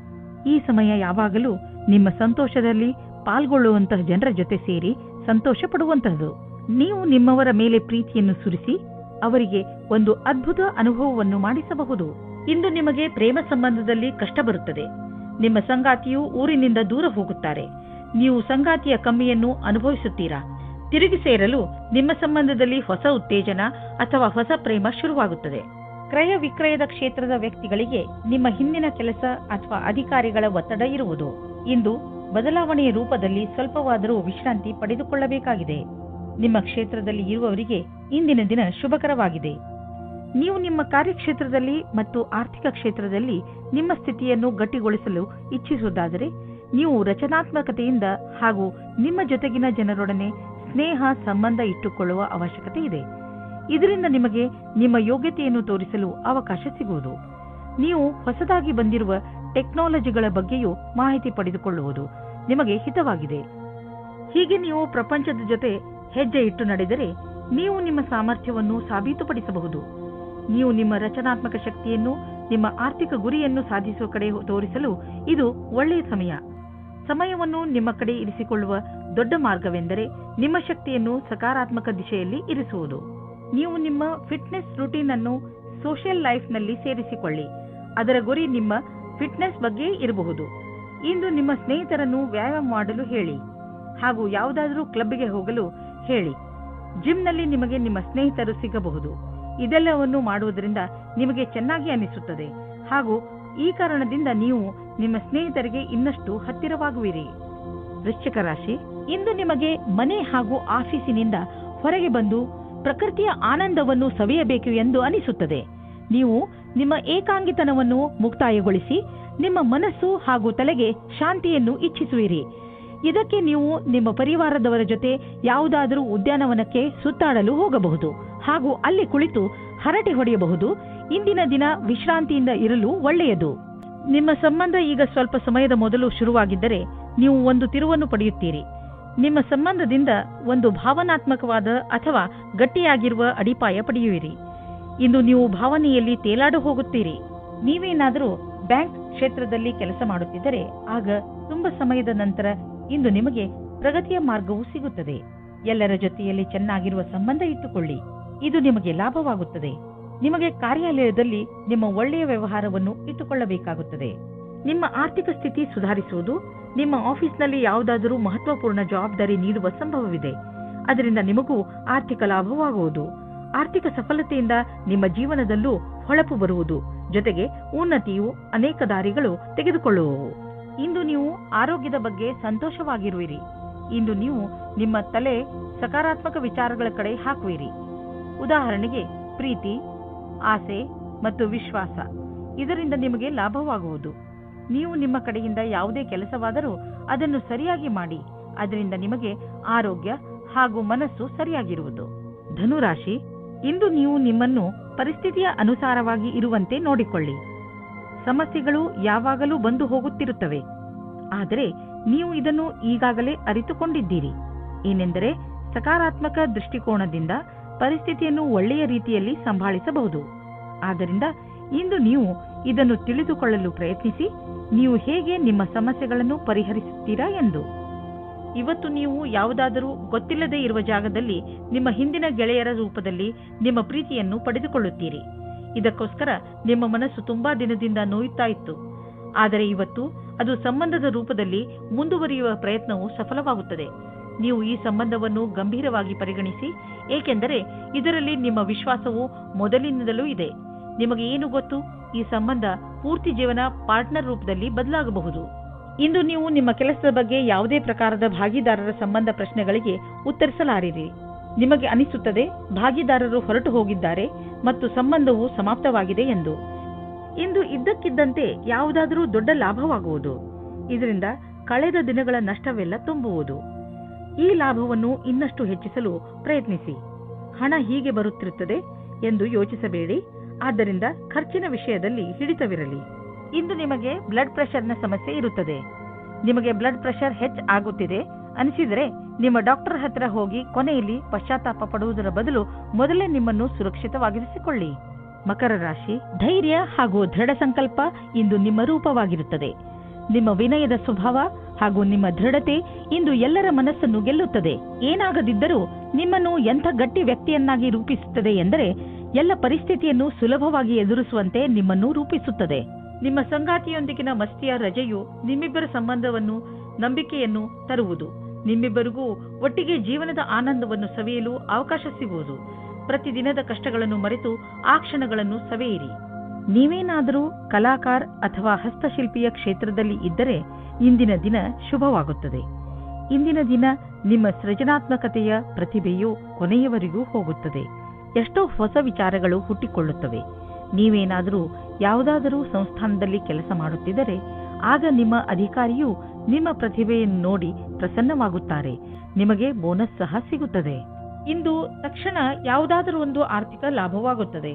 ಈ ಸಮಯ ಯಾವಾಗಲೂ ನಿಮ್ಮ ಸಂತೋಷದಲ್ಲಿ ಪಾಲ್ಗೊಳ್ಳುವಂತಹ ಜನರ ಜೊತೆ ಸೇರಿ ಸಂತೋಷ ಪಡುವಂತಹದ್ದು. ನೀವು ನಿಮ್ಮವರ ಮೇಲೆ ಪ್ರೀತಿಯನ್ನು ಸುರಿಸಿ ಅವರಿಗೆ ಒಂದು ಅದ್ಭುತ ಅನುಭವವನ್ನು ಮಾಡಿಸಬಹುದು. ಇಂದು ನಿಮಗೆ ಪ್ರೇಮ ಸಂಬಂಧದಲ್ಲಿ ಕಷ್ಟ ಬರುತ್ತದೆ. ನಿಮ್ಮ ಸಂಗಾತಿಯು ಊರಿನಿಂದ ದೂರ ಹೋಗುತ್ತಾರೆ. ನೀವು ಸಂಗಾತಿಯ ಕಮ್ಮಿಯನ್ನು ಅನುಭವಿಸುತ್ತೀರಾ. ತಿರುಗಿ ಸೇರಲು ನಿಮ್ಮ ಸಂಬಂಧದಲ್ಲಿ ಹೊಸ ಉತ್ತೇಜನ ಅಥವಾ ಹೊಸ ಪ್ರೇಮ ಶುರುವಾಗುತ್ತದೆ. ಕ್ರಯ ವಿಕ್ರಯದ ಕ್ಷೇತ್ರದ ವ್ಯಕ್ತಿಗಳಿಗೆ ನಿಮ್ಮ ಹಿಂದಿನ ಕೆಲಸ ಅಥವಾ ಅಧಿಕಾರಿಗಳ ಒತ್ತಡ ಇರುವುದು. ಇಂದು ಬದಲಾವಣೆಯ ರೂಪದಲ್ಲಿ ಸ್ವಲ್ಪವಾದರೂ ವಿಶ್ರಾಂತಿ ಪಡೆದುಕೊಳ್ಳಬೇಕಾಗಿದೆ. ನಿಮ್ಮ ಕ್ಷೇತ್ರದಲ್ಲಿ ಇರುವವರಿಗೆ ಇಂದಿನ ದಿನ ಶುಭಕರವಾಗಿದೆ. ನೀವು ನಿಮ್ಮ ಕಾರ್ಯಕ್ಷೇತ್ರದಲ್ಲಿ ಮತ್ತು ಆರ್ಥಿಕ ಕ್ಷೇತ್ರದಲ್ಲಿ ನಿಮ್ಮ ಸ್ಥಿತಿಯನ್ನು ಗಟ್ಟಿಗೊಳಿಸಲು ಇಚ್ಛಿಸುವುದಾದರೆ ನೀವು ರಚನಾತ್ಮಕತೆಯಿಂದ ಹಾಗೂ ನಿಮ್ಮ ಜೊತೆಗಿನ ಜನರೊಡನೆ ಸ್ನೇಹ ಸಂಬಂಧ ಇಟ್ಟುಕೊಳ್ಳುವ ಅವಶ್ಯಕತೆ ಇದೆ. ಇದರಿಂದ ನಿಮಗೆ ನಿಮ್ಮ ಯೋಗ್ಯತೆಯನ್ನು ತೋರಿಸಲು ಅವಕಾಶ ಸಿಗುವುದು. ನೀವು ಹೊಸದಾಗಿ ಬಂದಿರುವ ಟೆಕ್ನಾಲಜಿಗಳ ಬಗ್ಗೆಯೂ ಮಾಹಿತಿ ಪಡೆದುಕೊಳ್ಳುವುದು ನಿಮಗೆ ಹಿತವಾಗಿದೆ. ಹೀಗೆ ನೀವು ಪ್ರಪಂಚದ ಜೊತೆ ಹೆಜ್ಜೆ ಇಟ್ಟು ನಡೆದರೆ ನೀವು ನಿಮ್ಮ ಸಾಮರ್ಥ್ಯವನ್ನು ಸಾಬೀತುಪಡಿಸಬಹುದು. ನೀವು ನಿಮ್ಮ ರಚನಾತ್ಮಕ ಶಕ್ತಿಯನ್ನು ನಿಮ್ಮ ಆರ್ಥಿಕ ಗುರಿಯನ್ನು ಸಾಧಿಸುವ ಕಡೆ ತೋರಿಸಲು ಇದು ಒಳ್ಳೆಯ ಸಮಯ. ಸಮಯವನ್ನು ನಿಮ್ಮ ಕಡೆ ಇರಿಸಿಕೊಳ್ಳುವ ದೊಡ್ಡ ಮಾರ್ಗವೆಂದರೆ ನಿಮ್ಮ ಶಕ್ತಿಯನ್ನು ಸಕಾರಾತ್ಮಕ ದಿಶೆಯಲ್ಲಿ ಇರಿಸುವುದು. ನೀವು ನಿಮ್ಮ ಫಿಟ್ನೆಸ್ ರೂಟೀನ್ ಅನ್ನು ಸೋಷಿಯಲ್ ಲೈಫ್ನಲ್ಲಿ ಸೇರಿಸಿಕೊಳ್ಳಿ. ಅದರ ಗುರಿ ನಿಮ್ಮ ಫಿಟ್ನೆಸ್ ಬಗ್ಗೆ ಇರಬಹುದು. ಇಂದು ನಿಮ್ಮ ಸ್ನೇಹಿತರನ್ನು ವ್ಯಾಯಾಮ ಮಾಡಲು ಹೇಳಿ ಹಾಗೂ ಯಾವುದಾದರೂ ಕ್ಲಬ್ಗೆ ಹೋಗಲು ಹೇಳಿ. ಜಿಮ್ನಲ್ಲಿ ನಿಮಗೆ ನಿಮ್ಮ ಸ್ನೇಹಿತರು ಸಿಗಬಹುದು. ಇದೆಲ್ಲವನ್ನು ಮಾಡುವುದರಿಂದ ನಿಮಗೆ ಚೆನ್ನಾಗಿ ಅನಿಸುತ್ತದೆ ಹಾಗೂ ಈ ಕಾರಣದಿಂದ ನೀವು ನಿಮ್ಮ ಸ್ನೇಹಿತರಿಗೆ ಇನ್ನಷ್ಟು ಹತ್ತಿರವಾಗುವಿರಿ. ವೃಶ್ಚಿಕ ರಾಶಿ, ಇಂದು ನಿಮಗೆ ಮನೆ ಹಾಗೂ ಆಫೀಸಿನಿಂದ ಹೊರಗೆ ಬಂದು ಪ್ರಕೃತಿಯ ಆನಂದವನ್ನು ಸವಿಯಬೇಕು ಎಂದು ಅನಿಸುತ್ತದೆ. ನೀವು ನಿಮ್ಮ ಏಕಾಂಗಿತನವನ್ನು ಮುಕ್ತಾಯಗೊಳಿಸಿ ನಿಮ್ಮ ಮನಸ್ಸು ಹಾಗೂ ತಲೆಗೆ ಶಾಂತಿಯನ್ನು ಇಚ್ಛಿಸುವಿರಿ. ಇದಕ್ಕೆ ನೀವು ನಿಮ್ಮ ಪರಿವಾರದವರ ಜೊತೆ ಯಾವುದಾದರೂ ಉದ್ಯಾನವನಕ್ಕೆ ಸುತ್ತಾಡಲು ಹೋಗಬಹುದು ಹಾಗೂ ಅಲ್ಲಿ ಕುಳಿತು ಹರಟೆ ಹೊಡೆಯಬಹುದು. ಇಂದಿನ ದಿನ ವಿಶ್ರಾಂತಿಯಿಂದ ಇರಲು ಒಳ್ಳೆಯದು. ನಿಮ್ಮ ಸಂಬಂಧ ಈಗ ಸ್ವಲ್ಪ ಸಮಯದ ಮೊದಲು ಶುರುವಾಗಿದ್ದರೆ ನೀವು ಒಂದು ತಿರುವನ್ನು ಪಡೆಯುತ್ತೀರಿ. ನಿಮ್ಮ ಸಂಬಂಧದಿಂದ ಒಂದು ಭಾವನಾತ್ಮಕವಾದ ಅಥವಾ ಗಟ್ಟಿಯಾಗಿರುವ ಅಡಿಪಾಯ ಪಡೆಯುವಿರಿ. ಇಂದು ನೀವು ಭಾವನೆಯಲ್ಲಿ ತೇಲಾಡು ಹೋಗುತ್ತೀರಿ. ನೀವೇನಾದರೂ ಬ್ಯಾಂಕ್ ಕ್ಷೇತ್ರದಲ್ಲಿ ಕೆಲಸ ಮಾಡುತ್ತಿದ್ದರೆ ಆಗ ತುಂಬ ಸಮಯದ ನಂತರ ಇಂದು ನಿಮಗೆ ಪ್ರಗತಿಯ ಮಾರ್ಗವು ಸಿಗುತ್ತದೆ. ಎಲ್ಲರ ಜೊತೆಯಲ್ಲಿ ಚೆನ್ನಾಗಿರುವ ಸಂಬಂಧ ಇಟ್ಟುಕೊಳ್ಳಿ. ಇದು ನಿಮಗೆ ಲಾಭವಾಗುತ್ತದೆ. ನಿಮಗೆ ಕಾರ್ಯಾಲಯದಲ್ಲಿ ನಿಮ್ಮ ಒಳ್ಳೆಯ ವ್ಯವಹಾರವನ್ನು ಇಟ್ಟುಕೊಳ್ಳಬೇಕಾಗುತ್ತದೆ. ನಿಮ್ಮ ಆರ್ಥಿಕ ಸ್ಥಿತಿ ಸುಧಾರಿಸುವುದು. ನಿಮ್ಮ ಆಫೀಸ್ನಲ್ಲಿ ಯಾವುದಾದರೂ ಮಹತ್ವಪೂರ್ಣ ಜವಾಬ್ದಾರಿ ನೀಡುವ ಸಂಭವವಿದೆ. ಅದರಿಂದ ನಿಮಗೂ ಆರ್ಥಿಕ ಲಾಭವಾಗುವುದು. ಆರ್ಥಿಕ ಸಫಲತೆಯಿಂದ ನಿಮ್ಮ ಜೀವನದಲ್ಲೂ ಹೊಳಪು ಬರುವುದು. ಜೊತೆಗೆ ಉನ್ನತಿಯು ಅನೇಕ ದಾರಿಗಳು ತೆಗೆದುಕೊಳ್ಳುವವು. ಇಂದು ನೀವು ಆರೋಗ್ಯದ ಬಗ್ಗೆ ಸಂತೋಷವಾಗಿರುವಿರಿ. ಇಂದು ನೀವು ನಿಮ್ಮ ತಲೆ ಸಕಾರಾತ್ಮಕ ವಿಚಾರಗಳ ಕಡೆ ಹಾಕುವಿರಿ. ಉದಾಹರಣೆಗೆ ಪ್ರೀತಿ, ಆಸೆ ಮತ್ತು ವಿಶ್ವಾಸ. ಇದರಿಂದ ನಿಮಗೆ ಲಾಭವಾಗುವುದು. ನೀವು ನಿಮ್ಮ ಕಡೆಯಿಂದ ಯಾವುದೇ ಕೆಲಸವಾದರೂ ಅದನ್ನು ಸರಿಯಾಗಿ ಮಾಡಿ. ಅದರಿಂದ ನಿಮಗೆ ಆರೋಗ್ಯ ಹಾಗೂ ಮನಸ್ಸು ಸರಿಯಾಗಿರುವುದು. ಧನುರಾಶಿ, ಇಂದು ನೀವು ನಿಮ್ಮನ್ನು ಪರಿಸ್ಥಿತಿಯ ಅನುಸಾರವಾಗಿ ಇರುವಂತೆ ನೋಡಿಕೊಳ್ಳಿ. ಸಮಸ್ಯೆಗಳು ಯಾವಾಗಲೂ ಬಂದು ಹೋಗುತ್ತಿರುತ್ತವೆ. ಆದರೆ ನೀವು ಇದನ್ನು ಈಗಾಗಲೇ ಅರಿತುಕೊಂಡಿದ್ದೀರಿ. ಏನೆಂದರೆ ಸಕಾರಾತ್ಮಕ ದೃಷ್ಟಿಕೋನದಿಂದ ಪರಿಸ್ಥಿತಿಯನ್ನು ಒಳ್ಳೆಯ ರೀತಿಯಲ್ಲಿ ಸಂಭಾಳಿಸಬಹುದು. ಆದ್ದರಿಂದ ಇಂದು ನೀವು ಇದನ್ನು ತಿಳಿದುಕೊಳ್ಳಲು ಪ್ರಯತ್ನಿಸಿ. ನೀವು ಹೇಗೆ ನಿಮ್ಮ ಸಮಸ್ಯೆಗಳನ್ನು ಪರಿಹರಿಸುತ್ತೀರಾ ಎಂದು. ಇವತ್ತು ನೀವು ಯಾವುದಾದರೂ ಗೊತ್ತಿಲ್ಲದೆ ಇರುವ ಜಾಗದಲ್ಲಿ ನಿಮ್ಮ ಹಿಂದಿನ ಗೆಳೆಯರ ರೂಪದಲ್ಲಿ ನಿಮ್ಮ ಪ್ರೀತಿಯನ್ನು ಪಡೆದುಕೊಳ್ಳುತ್ತೀರಿ. ಇದಕ್ಕೋಸ್ಕರ ನಿಮ್ಮ ಮನಸ್ಸು ತುಂಬಾ ದಿನದಿಂದ ನೋಯುತ್ತಾ ಇತ್ತು. ಆದರೆ ಇವತ್ತು ಅದು ಸಂಬಂಧದ ರೂಪದಲ್ಲಿ ಮುಂದುವರಿಯುವ ಪ್ರಯತ್ನವು ಸಫಲವಾಗುತ್ತದೆ. ನೀವು ಈ ಸಂಬಂಧವನ್ನು ಗಂಭೀರವಾಗಿ ಪರಿಗಣಿಸಿ, ಏಕೆಂದರೆ ಇದರಲ್ಲಿ ನಿಮ್ಮ ವಿಶ್ವಾಸವು ಮೊದಲಿನಿಂದಲೂ ಇದೆ. ನಿಮಗೆ ಏನು ಗೊತ್ತು, ಈ ಸಂಬಂಧ ಪೂರ್ತಿ ಜೀವನ ಪಾರ್ಟ್ನರ್ ರೂಪದಲ್ಲಿ ಬದಲಾಗಬಹುದು. ಇಂದು ನೀವು ನಿಮ್ಮ ಕೆಲಸದ ಬಗ್ಗೆ ಯಾವುದೇ ಪ್ರಕಾರದ ಭಾಗಿದಾರರ ಸಂಬಂಧ ಪ್ರಶ್ನೆಗಳಿಗೆ ಉತ್ತರಿಸಲಾರಿರಿ. ನಿಮಗೆ ಅನಿಸುತ್ತದೆ ಭಾಗಿದಾರರು ಹೊರಟು ಹೋಗಿದ್ದಾರೆ ಮತ್ತು ಸಂಬಂಧವು ಸಮಾಪ್ತವಾಗಿದೆ ಎಂದು. ಇಂದು ಇದ್ದಕ್ಕಿದ್ದಂತೆ ಯಾವುದಾದರೂ ದೊಡ್ಡ ಲಾಭವಾಗುವುದು. ಇದರಿಂದ ಕಳೆದ ದಿನಗಳ ನಷ್ಟವೆಲ್ಲ ತುಂಬುವುದು. ಈ ಲಾಭವನ್ನು ಇನ್ನಷ್ಟು ಹೆಚ್ಚಿಸಲು ಪ್ರಯತ್ನಿಸಿ. ಹಣ ಹೀಗೆ ಬರುತ್ತಿರುತ್ತದೆ ಎಂದು ಯೋಚಿಸಬೇಡಿ. ಆದ್ದರಿಂದ ಖರ್ಚಿನ ವಿಷಯದಲ್ಲಿ ಹಿಡಿತವಿರಲಿ. ಇಂದು ನಿಮಗೆ ಬ್ಲಡ್ ಪ್ರೆಷರ್ನ ಸಮಸ್ಯೆ ಇರುತ್ತದೆ. ನಿಮಗೆ ಬ್ಲಡ್ ಪ್ರೆಷರ್ ಆಗುತ್ತಿದೆ ಅನಿಸಿದರೆ ನಿಮ್ಮ ಡಾಕ್ಟರ್ ಹತ್ರ ಹೋಗಿ ಕೊನೆಯಲ್ಲಿ ಪಶ್ಚಾತ್ತಾಪ ಪಡುವುದರ ಬದಲು ಮೊದಲೇ ನಿಮ್ಮನ್ನು ಸುರಕ್ಷಿತವಾಗಿರಿಸಿಕೊಳ್ಳಿ. ಮಕರ ರಾಶಿ, ಧೈರ್ಯ ಹಾಗೂ ದೃಢ ಸಂಕಲ್ಪ ಇಂದು ನಿಮ್ಮ ರೂಪವಾಗಿರುತ್ತದೆ. ನಿಮ್ಮ ವಿನಯದ ಸ್ವಭಾವ ಹಾಗೂ ನಿಮ್ಮ ದೃಢತೆ ಇಂದು ಎಲ್ಲರ ಮನಸ್ಸನ್ನು ಗೆಲ್ಲುತ್ತದೆ. ಏನಾಗದಿದ್ದರೂ ನಿಮ್ಮನ್ನು ಎಂಥ ಗಟ್ಟಿ ವ್ಯಕ್ತಿಯನ್ನಾಗಿ ರೂಪಿಸುತ್ತದೆ ಎಂದರೆ ಎಲ್ಲ ಪರಿಸ್ಥಿತಿಯನ್ನು ಸುಲಭವಾಗಿ ಎದುರಿಸುವಂತೆ ನಿಮ್ಮನ್ನು ರೂಪಿಸುತ್ತದೆ. ನಿಮ್ಮ ಸಂಗಾತಿಯೊಂದಿಗಿನ ಮಸ್ತಿಯ ರಜೆಯು ನಿಮ್ಮಿಬ್ಬರ ಸಂಬಂಧವನ್ನು ನಂಬಿಕೆಯನ್ನು ತರುವುದು. ನಿಮ್ಮಿಬ್ಬರಿಗೂ ಒಟ್ಟಿಗೆ ಜೀವನದ ಆನಂದವನ್ನು ಸವಿಯಲು ಅವಕಾಶ ಸಿಗುವುದು. ಪ್ರತಿದಿನದ ಕಷ್ಟಗಳನ್ನು ಮರೆತು ಆ ಕ್ಷಣಗಳನ್ನು ಸವಿಯಿರಿ. ನೀವೇನಾದರೂ ಕಲಾಕಾರ ಅಥವಾ ಹಸ್ತಶಿಲ್ಪಿಯ ಕ್ಷೇತ್ರದಲ್ಲಿ ಇದ್ದರೆ ಇಂದಿನ ದಿನ ಶುಭವಾಗುತ್ತದೆ. ಇಂದಿನ ದಿನ ನಿಮ್ಮ ಸೃಜನಾತ್ಮಕತೆಯ ಪ್ರತಿಭೆಯು ಕೊನೆಯವರೆಗೂ ಹೋಗುತ್ತದೆ. ಎಷ್ಟೋ ಹೊಸ ವಿಚಾರಗಳು ಹುಟ್ಟಿಕೊಳ್ಳುತ್ತವೆ. ನೀವೇನಾದರೂ ಯಾವುದಾದರೂ ಸಂಸ್ಥಾನದಲ್ಲಿ ಕೆಲಸ ಮಾಡುತ್ತಿದ್ದರೆ ಆಗ ನಿಮ್ಮ ಅಧಿಕಾರಿಯು ನಿಮ್ಮ ಪ್ರತಿಭೆಯನ್ನು ನೋಡಿ ಪ್ರಸನ್ನವಾಗುತ್ತಾರೆ. ನಿಮಗೆ ಬೋನಸ್ ಸಹ ಸಿಗುತ್ತದೆ. ಇಂದು ತಕ್ಷಣ ಯಾವುದಾದರೂ ಒಂದು ಆರ್ಥಿಕ ಲಾಭವಾಗುತ್ತದೆ.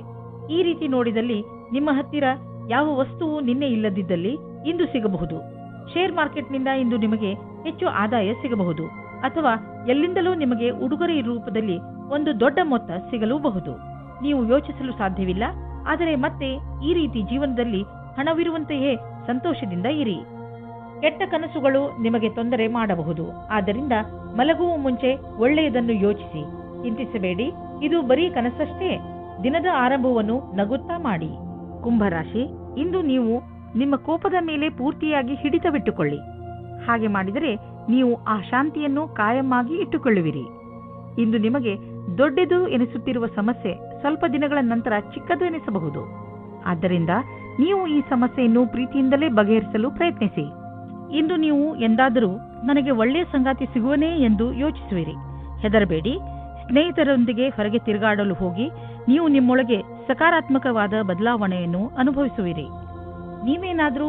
ಈ ರೀತಿ ನೋಡಿದಲ್ಲಿ ನಿಮ್ಮ ಹತ್ತಿರ ಯಾವ ವಸ್ತುವು ನಿನ್ನೆ ಇಲ್ಲದಿದ್ದಲ್ಲಿ ಇಂದು ಸಿಗಬಹುದು. ಶೇರ್ ಮಾರ್ಕೆಟ್ನಿಂದ ಇಂದು ನಿಮಗೆ ಹೆಚ್ಚು ಆದಾಯ ಸಿಗಬಹುದು. ಅಥವಾ ಎಲ್ಲಿಂದಲೂ ನಿಮಗೆ ಉಡುಗೊರೆ ರೂಪದಲ್ಲಿ ಒಂದು ದೊಡ್ಡ ಮೊತ್ತ ಸಿಗಲೂಬಹುದು. ನೀವು ಯೋಚಿಸಲು ಸಾಧ್ಯವಿಲ್ಲ. ಆದರೆ ಮತ್ತೆ ಈ ರೀತಿ ಜೀವನದಲ್ಲಿ ಹಣವಿರುವಂತೆಯೇ ಸಂತೋಷದಿಂದ ಇರಿ. ಕೆಟ್ಟ ಕನಸುಗಳು ನಿಮಗೆ ತೊಂದರೆ ಮಾಡಬಹುದು. ಆದ್ದರಿಂದ ಮಲಗುವ ಮುಂಚೆ ಒಳ್ಳೆಯದನ್ನು ಯೋಚಿಸಿ. ಚಿಂತಿಸಬೇಡಿ, ಇದು ಬರೀ ಕನಸಷ್ಟೇ. ದಿನದ ಆರಂಭವನ್ನು ನಗುತ್ತಾ ಮಾಡಿ. ಕುಂಭರಾಶಿ, ಇಂದು ನೀವು ನಿಮ್ಮ ಕೋಪದ ಮೇಲೆ ಪೂರ್ತಿಯಾಗಿ ಹಿಡಿತವಿಟ್ಟುಕೊಳ್ಳಿ. ಹಾಗೆ ಮಾಡಿದರೆ ನೀವು ಆ ಶಾಂತಿಯನ್ನು ಕಾಯಮ್ಮಾಗಿ ಇಟ್ಟುಕೊಳ್ಳುವಿರಿ. ಇಂದು ನಿಮಗೆ ದೊಡ್ಡದು ಎನಿಸುತ್ತಿರುವ ಸಮಸ್ಯೆ ಸ್ವಲ್ಪ ದಿನಗಳ ನಂತರ ಚಿಕ್ಕದು ಎನಿಸಬಹುದು. ಆದ್ದರಿಂದ ನೀವು ಈ ಸಮಸ್ಯೆಯನ್ನು ಪ್ರೀತಿಯಿಂದಲೇ ಬಗೆಹರಿಸಲು ಪ್ರಯತ್ನಿಸಿ. ಇಂದು ನೀವು ಎಂದಾದರೂ ನನಗೆ ಒಳ್ಳೆಯ ಸಂಗಾತಿ ಸಿಗುವನೇ ಎಂದು ಯೋಚಿಸುವಿರಿ. ಹೆದರಬೇಡಿ. ಸ್ನೇಹಿತರೊಂದಿಗೆ ಹೊರಗೆ ತಿರುಗಾಡಲು ಹೋಗಿ ನೀವು ನಿಮ್ಮೊಳಗೆ ಸಕಾರಾತ್ಮಕವಾದ ಬದಲಾವಣೆಯನ್ನು ಅನುಭವಿಸುವಿರಿ. ನೀವೇನಾದರೂ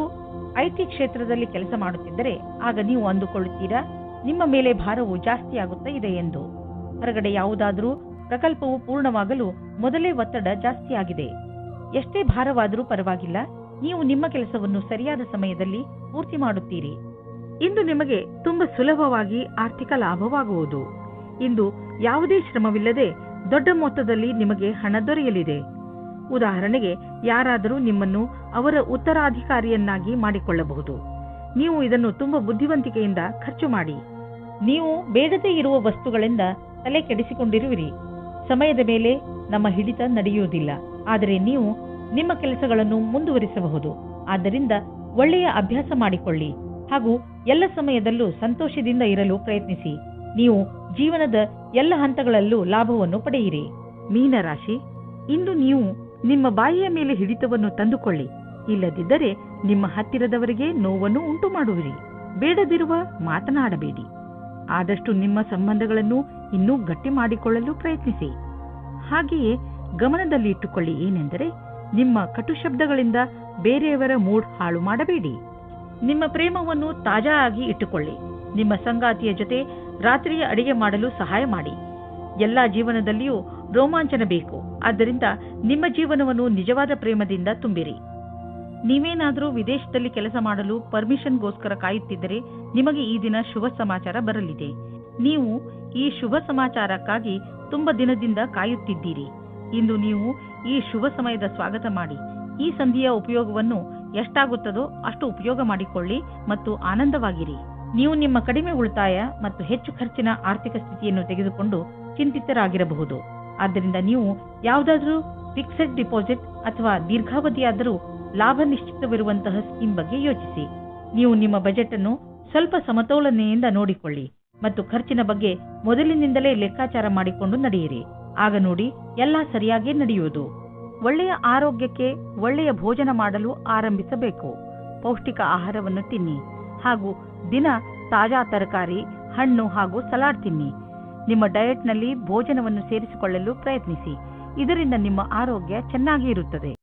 ಐಟಿ ಕ್ಷೇತ್ರದಲ್ಲಿ ಕೆಲಸ ಮಾಡುತ್ತಿದ್ದರೆ ಆಗ ನೀವು ಅಂದುಕೊಳ್ಳುತ್ತೀರಾ ನಿಮ್ಮ ಮೇಲೆ ಭಾರವು ಜಾಸ್ತಿಯಾಗುತ್ತಾ ಇದೆ ಎಂದು. ಹೊರಗಡೆ ಯಾವುದಾದರೂ ಪ್ರಕಲ್ಪವು ಪೂರ್ಣವಾಗಲು ಮೊದಲೇ ಒತ್ತಡ ಜಾಸ್ತಿಯಾಗಿದೆ. ಎಷ್ಟೇ ಭಾರವಾದರೂ ಪರವಾಗಿಲ್ಲ, ನೀವು ನಿಮ್ಮ ಕೆಲಸವನ್ನು ಸರಿಯಾದ ಸಮಯದಲ್ಲಿ ಪೂರ್ತಿ ಮಾಡುತ್ತೀರಿ. ಇಂದು ನಿಮಗೆ ತುಂಬಾ ಸುಲಭವಾಗಿ ಆರ್ಥಿಕ ಲಾಭವಾಗುವುದು. ಇಂದು ಯಾವುದೇ ಶ್ರಮವಿಲ್ಲದೆ ದೊಡ್ಡ ಮೊತ್ತದಲ್ಲಿ ನಿಮಗೆ ಹಣ ದೊರೆಯಲಿದೆ. ಉದಾಹರಣೆಗೆ ಯಾರಾದರೂ ನಿಮ್ಮನ್ನು ಅವರ ಉತ್ತರಾಧಿಕಾರಿಯನ್ನಾಗಿ ಮಾಡಿಕೊಳ್ಳಬಹುದು. ನೀವು ಇದನ್ನು ತುಂಬಾ ಬುದ್ಧಿವಂತಿಕೆಯಿಂದ ಖರ್ಚು ಮಾಡಿ. ನೀವು ಬೇಡದೇ ಇರುವ ವಸ್ತುಗಳಿಂದ ತಲೆ ಕೆಡಿಸಿಕೊಂಡಿರುವಿರಿ. ಸಮಯದ ಮೇಲೆ ನಮ್ಮ ಹಿಡಿತ ನಡೆಯುವುದಿಲ್ಲ. ಆದರೆ ನೀವು ನಿಮ್ಮ ಕೆಲಸಗಳನ್ನು ಮುಂದುವರಿಸಬಹುದು. ಆದ್ದರಿಂದ ಒಳ್ಳೆಯ ಅಭ್ಯಾಸ ಮಾಡಿಕೊಳ್ಳಿ ಹಾಗೂ ಎಲ್ಲ ಸಮಯದಲ್ಲೂ ಸಂತೋಷದಿಂದ ಇರಲು ಪ್ರಯತ್ನಿಸಿ. ನೀವು ಜೀವನದ ಎಲ್ಲ ಹಂತಗಳಲ್ಲೂ ಲಾಭವನ್ನು ಪಡೆಯಿರಿ. ಮೀನರಾಶಿ, ಇಂದು ನೀವು ನಿಮ್ಮ ಬಾಯಿಯ ಮೇಲೆ ಹಿಡಿತವನ್ನು ತಂದುಕೊಳ್ಳಿ. ಇಲ್ಲದಿದ್ದರೆ ನಿಮ್ಮ ಹತ್ತಿರದವರಿಗೆ ನೋವನ್ನು ಉಂಟು ಮಾಡುವಿರಿ. ಬೇಡದಿರುವ ಮಾತನಾಡಬೇಡಿ. ಆದಷ್ಟು ನಿಮ್ಮ ಸಂಬಂಧಗಳನ್ನು ಇನ್ನೂ ಗಟ್ಟಿ ಮಾಡಿಕೊಳ್ಳಲು ಪ್ರಯತ್ನಿಸಿ. ಹಾಗೆಯೇ ಗಮನದಲ್ಲಿ ಇಟ್ಟುಕೊಳ್ಳಿ ಏನೆಂದರೆ ನಿಮ್ಮ ಕಟು ಶಬ್ದಗಳಿಂದ ಬೇರೆಯವರ ಮೂಡ್ ಹಾಳು ಮಾಡಬೇಡಿ. ನಿಮ್ಮ ಪ್ರೇಮವನ್ನು ತಾಜಾ ಆಗಿ ಇಟ್ಟುಕೊಳ್ಳಿ. ನಿಮ್ಮ ಸಂಗಾತಿಯ ಜೊತೆ ರಾತ್ರಿಯ ಅಡಿಗೆ ಮಾಡಲು ಸಹಾಯ ಮಾಡಿ. ಎಲ್ಲಾ ಜೀವನದಲ್ಲಿಯೂ ರೋಮಾಂಚನ ಬೇಕು. ಆದ್ದರಿಂದ ನಿಮ್ಮ ಜೀವನವನ್ನು ನಿಜವಾದ ಪ್ರೇಮದಿಂದ ತುಂಬಿರಿ. ನೀವೇನಾದರೂ ವಿದೇಶದಲ್ಲಿ ಕೆಲಸ ಮಾಡಲು ಪರ್ಮಿಷನ್ಗೋಸ್ಕರ ಕಾಯುತ್ತಿದ್ದರೆ ನಿಮಗೆ ಈ ದಿನ ಶುಭ ಸಮಾಚಾರ ಬರಲಿದೆ. ನೀವು ಈ ಶುಭ ಸಮಾಚಾರಕ್ಕಾಗಿ ತುಂಬಾ ದಿನದಿಂದ ಕಾಯುತ್ತಿದ್ದೀರಿ. ಇಂದು ನೀವು ಈ ಶುಭ ಸಮಯದ ಸ್ವಾಗತ ಮಾಡಿ. ಈ ಸಂಧಿಯ ಉಪಯೋಗವನ್ನು ಎಷ್ಟಾಗುತ್ತದೋ ಅಷ್ಟು ಉಪಯೋಗ ಮಾಡಿಕೊಳ್ಳಿ ಮತ್ತು ಆನಂದವಾಗಿರಿ. ನೀವು ನಿಮ್ಮ ಕಡಿಮೆ ಉಳಿತಾಯ ಮತ್ತು ಹೆಚ್ಚು ಖರ್ಚಿನ ಆರ್ಥಿಕ ಸ್ಥಿತಿಯನ್ನು ತೆಗೆದುಕೊಂಡು ಚಿಂತಿತರಾಗಿರಬಹುದು. ಆದ್ದರಿಂದ ನೀವು ಯಾವುದಾದರೂ ಫಿಕ್ಸೆಡ್ ಡಿಪಾಸಿಟ್ ಅಥವಾ ದೀರ್ಘಾವಧಿಯಾದರೂ ಲಾಭ ನಿಶ್ಚಿತವಿರುವಂತಹ ಸ್ಕೀಮ್ ಬಗ್ಗೆ ಯೋಚಿಸಿ. ನೀವು ನಿಮ್ಮ ಬಜೆಟ್ ಅನ್ನು ಸ್ವಲ್ಪ ಸಮತೋಲನೆಯಿಂದ ನೋಡಿಕೊಳ್ಳಿ ಮತ್ತು ಖರ್ಚಿನ ಬಗ್ಗೆ ಮೊದಲಿನಿಂದಲೇ ಲೆಕ್ಕಾಚಾರ ಮಾಡಿಕೊಂಡು ನಡೆಯಿರಿ. ಆಗ ನೋಡಿ ಎಲ್ಲ ಸರಿಯಾಗಿ ನಡೆಯುವುದು. ಒಳ್ಳೆಯ ಆರೋಗ್ಯಕ್ಕೆ ಒಳ್ಳೆಯ ಭೋಜನ ಮಾಡಲು ಆರಂಭಿಸಬೇಕು. ಪೌಷ್ಟಿಕ ಆಹಾರವನ್ನು ತಿನ್ನಿ ಹಾಗೂ ದಿನ ತಾಜಾ ತರಕಾರಿ, ಹಣ್ಣು ಹಾಗೂ ಸಲಾಡ್ ತಿನ್ನಿ. ನಿಮ್ಮ ಡಯಟ್ನಲ್ಲಿ ಭೋಜನವನ್ನು ಸೇರಿಸಿಕೊಳ್ಳಲು ಪ್ರಯತ್ನಿಸಿ. ಇದರಿಂದ ನಿಮ್ಮ ಆರೋಗ್ಯ ಚೆನ್ನಾಗಿ ಇರುತ್ತದೆ.